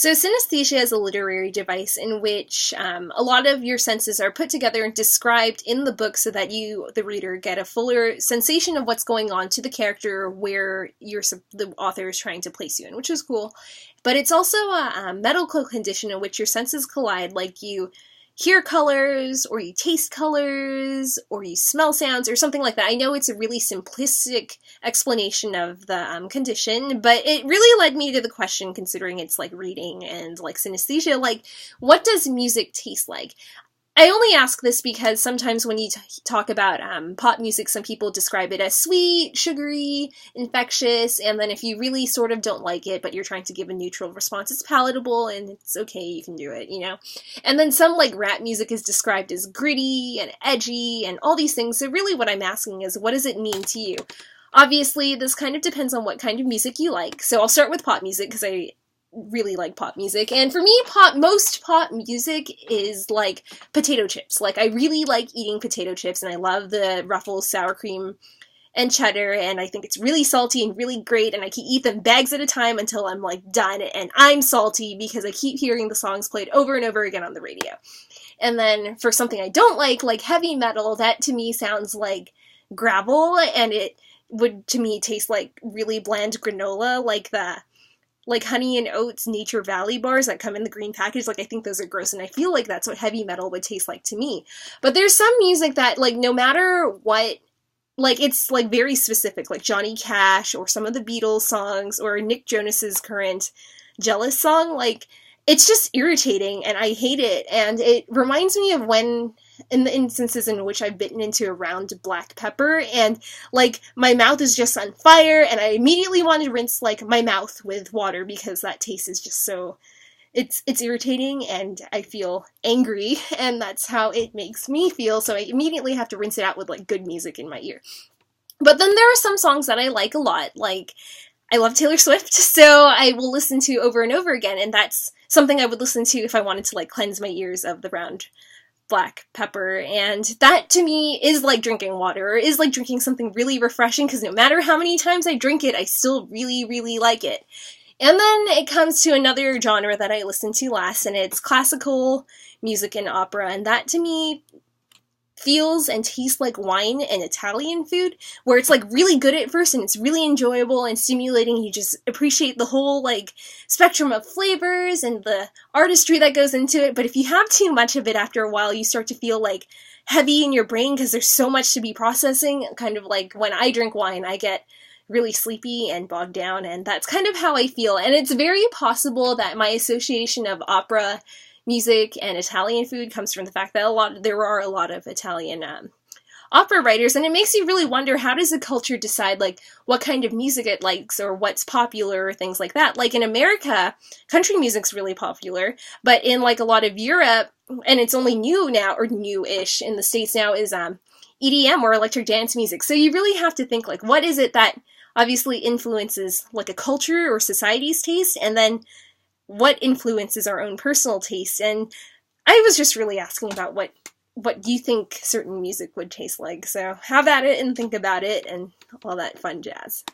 So synesthesia is a literary device in which a lot of your senses are put together and described in the book so that you, the reader, get a fuller sensation of what's going on to the character where the author is trying to place you in, which is cool. But it's also a medical condition in which your senses collide, like you hear colors, or you taste colors, or you smell sounds, or something like that. I know it's a really simplistic explanation of the condition, but it really led me to the question, considering it's like reading and like synesthesia, like, what does music taste like? I only ask this because sometimes when you talk about pop music, some people describe it as sweet, sugary, infectious, and then if you really sort of don't like it, but you're trying to give a neutral response, it's palatable and it's okay, you can do it, you know? And then some, like, rap music is described as gritty and edgy and all these things, so really what I'm asking is, what does it mean to you? Obviously, this kind of depends on what kind of music you like, so I'll start with pop music because I really like pop music, and for me, most pop music is like potato chips. Like, I really like eating potato chips, and I love the Ruffles sour cream and cheddar, and I think it's really salty and really great, and I can eat them bags at a time until I'm like done, and I'm salty because I keep hearing the songs played over and over again on the radio. And then for something I don't like heavy metal, that to me sounds like gravel, and it would to me taste like really bland granola, like Honey and Oats Nature Valley bars that come in the green package. Like, I think those are gross, and I feel like that's what heavy metal would taste like to me. But there's some music that, like, no matter what, like, it's, like, very specific, like Johnny Cash, or some of the Beatles songs, or Nick Jonas's current Jealous song, like, it's just irritating, and I hate it, and it reminds me of when, in the instances in which I've bitten into a round black pepper, and, like, my mouth is just on fire, and I immediately want to rinse, like, my mouth with water, because that taste is just so, it's irritating, and I feel angry, and that's how it makes me feel, so I immediately have to rinse it out with, like, good music in my ear. But then there are some songs that I like a lot, like, I love Taylor Swift, so I will listen to over and over again, and that's something I would listen to if I wanted to, like, cleanse my ears of the round black pepper, and that to me is like drinking water, or is like drinking something really refreshing, because no matter how many times I drink it, I still really, really like it. And then it comes to another genre that I listened to last, and it's classical music and opera, and that to me feels and tastes like wine and Italian food, where it's like really good at first and it's really enjoyable and stimulating. You just appreciate the whole like spectrum of flavors and the artistry that goes into it. But if you have too much of it after a while, you start to feel like heavy in your brain because there's so much to be processing. Kind of like when I drink wine, I get really sleepy and bogged down, and that's kind of how I feel. And it's very possible that my association of opera music and Italian food comes from the fact that there are a lot of Italian opera writers, and it makes you really wonder, how does a culture decide like what kind of music it likes or what's popular or things like that. Like in America, country music's really popular, but in like a lot of Europe, and it's only new now, or new-ish in the States now, is EDM or electric dance music. So you really have to think like, what is it that obviously influences like a culture or society's taste, and then what influences our own personal taste. And I was just really asking about what you think certain music would taste like. So have at it and think about it and all that fun jazz.